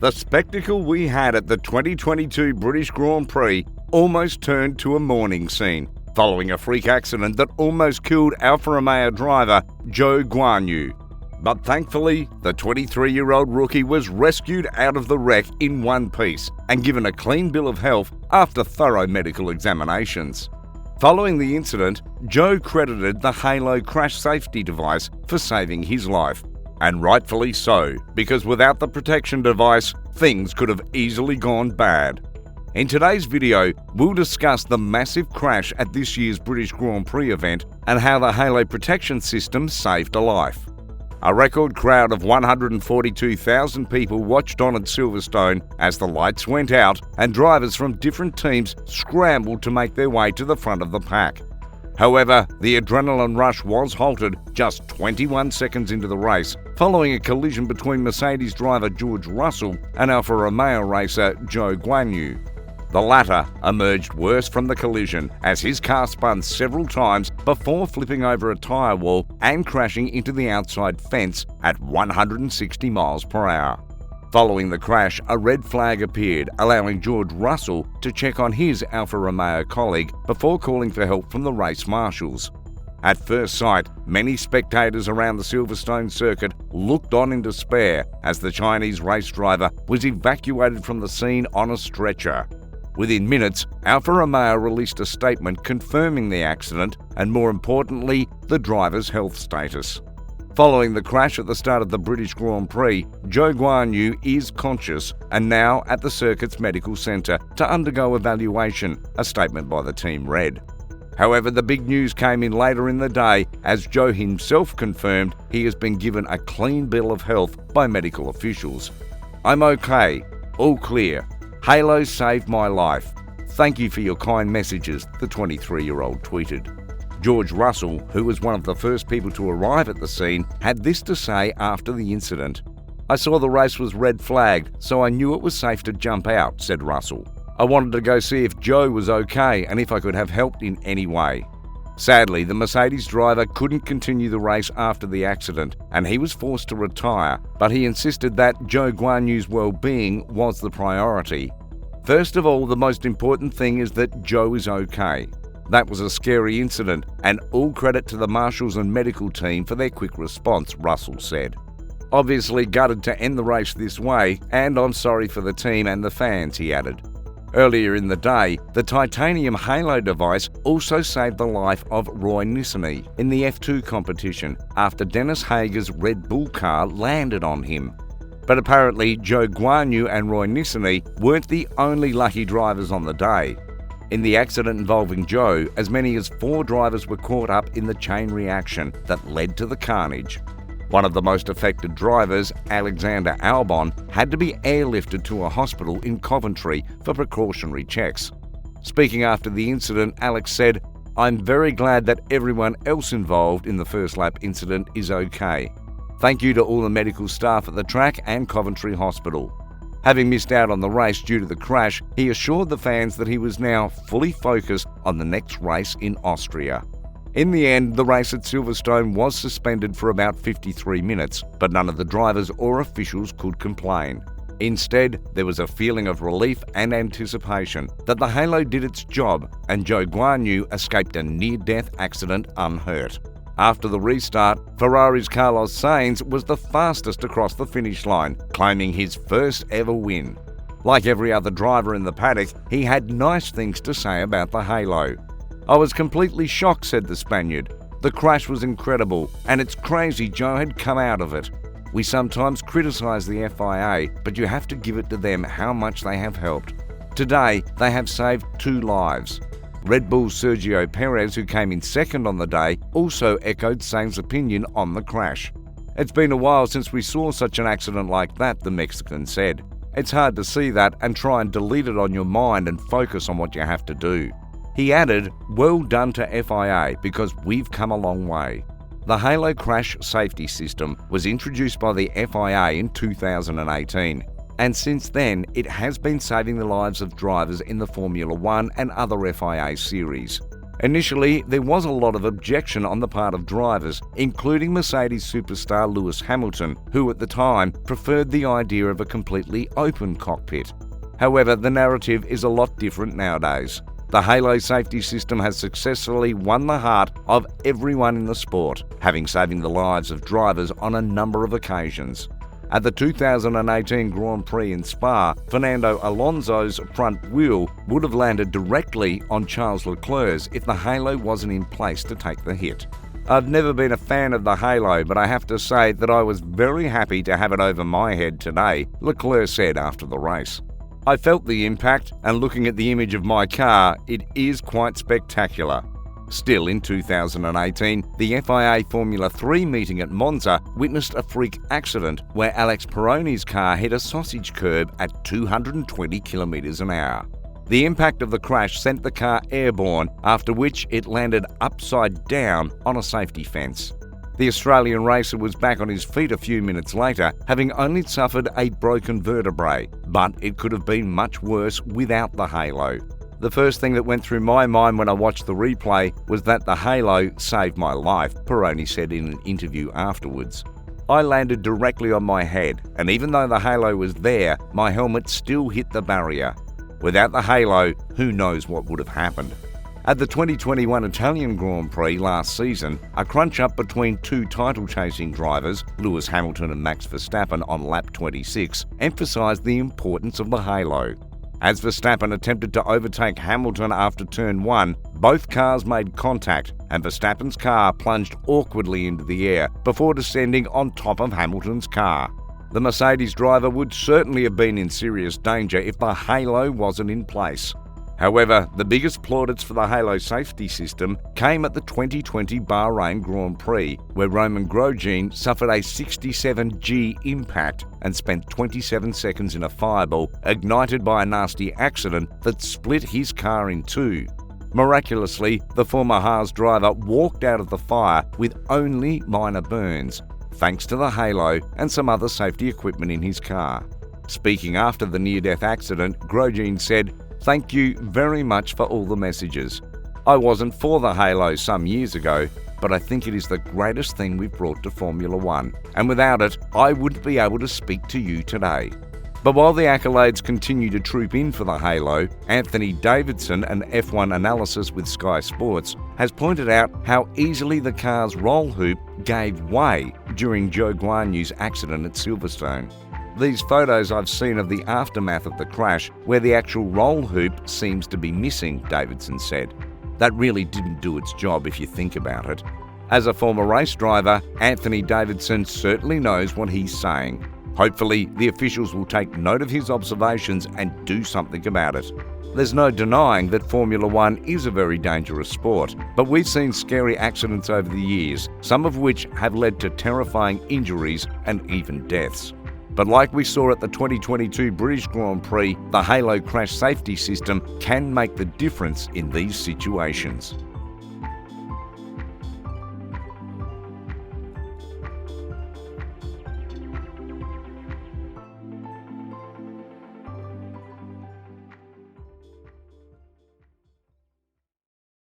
The spectacle we had at the 2022 British Grand Prix almost turned to a mourning scene, following a freak accident that almost killed Alfa Romeo driver Zhou Guanyu. But thankfully, the 23-year-old rookie was rescued out of the wreck in one piece and given a clean bill of health after thorough medical examinations. Following the incident, Zhou credited the Halo crash safety device for saving his life. And rightfully so, because without the protection device, things could have easily gone bad. In today's video, we'll discuss the massive crash at this year's British Grand Prix event and how the Halo protection system saved a life. A record crowd of 142,000 people watched on at Silverstone as the lights went out and drivers from different teams scrambled to make their way to the front of the pack. However, the adrenaline rush was halted just 21 seconds into the race, following a collision between Mercedes driver George Russell and Alfa Romeo racer Zhou Guanyu. The latter emerged worse from the collision as his car spun several times before flipping over a tyre wall and crashing into the outside fence at 160 miles per hour. Following the crash, a red flag appeared, allowing George Russell to check on his Alfa Romeo colleague before calling for help from the race marshals. At first sight, many spectators around the Silverstone circuit looked on in despair as the Chinese race driver was evacuated from the scene on a stretcher. Within minutes, Alfa Romeo released a statement confirming the accident and, more importantly, the driver's health status. Following the crash at the start of the British Grand Prix, Zhou Guanyu is conscious and now at the circuit's medical centre to undergo evaluation, a statement by the team read. However, the big news came in later in the day as Zhou himself confirmed he has been given a clean bill of health by medical officials. "I'm okay, all clear. Halo saved my life. Thank you for your kind messages," the 23-year-old tweeted. George Russell, who was one of the first people to arrive at the scene, had this to say after the incident. "I saw the race was red flagged, so I knew it was safe to jump out," said Russell. "I wanted to go see if Zhou was okay and if I could have helped in any way." Sadly, the Mercedes driver couldn't continue the race after the accident and he was forced to retire, but he insisted that Zhou Guanyu's well-being was the priority. "First of all, the most important thing is that Zhou is okay. That was a scary incident, and all credit to the marshals and medical team for their quick response," Russell said. "Obviously gutted to end the race this way, and I'm sorry for the team and the fans," he added. Earlier in the day, the titanium Halo device also saved the life of Roy Nissany in the F2 competition after Dennis Hager's Red Bull car landed on him. But apparently Zhou Guanyu and Roy Nissany weren't the only lucky drivers on the day. In the accident involving Zhou, as many as 4 drivers were caught up in the chain reaction that led to the carnage. One of the most affected drivers, Alexander Albon, had to be airlifted to a hospital in Coventry for precautionary checks. Speaking after the incident, Alex said, "I'm very glad that everyone else involved in the first lap incident is okay. Thank you to all the medical staff at the track and Coventry Hospital." Having missed out on the race due to the crash, he assured the fans that he was now fully focused on the next race in Austria. In the end, the race at Silverstone was suspended for about 53 minutes, but none of the drivers or officials could complain. Instead, there was a feeling of relief and anticipation that the Halo did its job and Zhou Guanyu escaped a near-death accident unhurt. After the restart, Ferrari's Carlos Sainz was the fastest across the finish line, claiming his first ever win. Like every other driver in the paddock, he had nice things to say about the Halo. "I was completely shocked," said the Spaniard. "The crash was incredible, and it's crazy Zhou had come out of it. We sometimes criticise the FIA, but you have to give it to them how much they have helped. Today, they have saved 2 lives." Red Bull's Sergio Perez, who came in second on the day, also echoed Sainz's opinion on the crash. "It's been a while since we saw such an accident like that," the Mexican said. "It's hard to see that and try and delete it on your mind and focus on what you have to do." He added, "Well done to FIA because we've come a long way." The Halo crash safety system was introduced by the FIA in 2018. And since then, it has been saving the lives of drivers in the Formula 1 and other FIA series. Initially, there was a lot of objection on the part of drivers, including Mercedes superstar Lewis Hamilton, who at the time preferred the idea of a completely open cockpit. However, the narrative is a lot different nowadays. The Halo safety system has successfully won the heart of everyone in the sport, having saved the lives of drivers on a number of occasions. At the 2018 Grand Prix in Spa, Fernando Alonso's front wheel would have landed directly on Charles Leclerc's if the halo wasn't in place to take the hit. I've never been a fan of the halo, but I have to say that I was very happy to have it over my head today, Leclerc said after the race. I felt the impact, and looking at the image of my car, it is quite spectacular. Still, in 2018, the FIA Formula 3 meeting at Monza witnessed a freak accident where Alex Peroni's car hit a sausage curb at 220 km an hour. The impact of the crash sent the car airborne, after which it landed upside down on a safety fence. The Australian racer was back on his feet a few minutes later, having only suffered a broken vertebrae, but it could have been much worse without the halo. The first thing that went through my mind when I watched the replay was that the halo saved my life, Peroni said in an interview afterwards. I landed directly on my head, and even though the halo was there, my helmet still hit the barrier. Without the halo, who knows what would have happened. At the 2021 Italian Grand Prix last season, a crunch-up between two title-chasing drivers, Lewis Hamilton and Max Verstappen on lap 26, emphasised the importance of the halo. As Verstappen attempted to overtake Hamilton after turn 1, both cars made contact and Verstappen's car plunged awkwardly into the air before descending on top of Hamilton's car. The Mercedes driver would certainly have been in serious danger if the halo wasn't in place. However, the biggest plaudits for the halo safety system came at the 2020 Bahrain Grand Prix, where Roman Grosjean suffered a 67G impact and spent 27 seconds in a fireball, ignited by a nasty accident that split his car in two. Miraculously, the former Haas driver walked out of the fire with only minor burns, thanks to the halo and some other safety equipment in his car. Speaking after the near-death accident, Grosjean said, "Thank you very much for all the messages. I wasn't for the halo some years ago, but I think it is the greatest thing we've brought to Formula One, and without it, I wouldn't be able to speak to you today." But while the accolades continue to troop in for the halo, Anthony Davidson, an F1 analysis with Sky Sports, has pointed out how easily the car's roll hoop gave way during Zhou Guanyu's accident at Silverstone. These photos I've seen of the aftermath of the crash, where the actual roll hoop seems to be missing, Davidson said. That really didn't do its job if you think about it. As a former race driver, Anthony Davidson certainly knows what he's saying. Hopefully, the officials will take note of his observations and do something about it. There's no denying that Formula One is a very dangerous sport, but we've seen scary accidents over the years, some of which have led to terrifying injuries and even deaths. But like we saw at the 2022 British Grand Prix, the halo crash safety system can make the difference in these situations.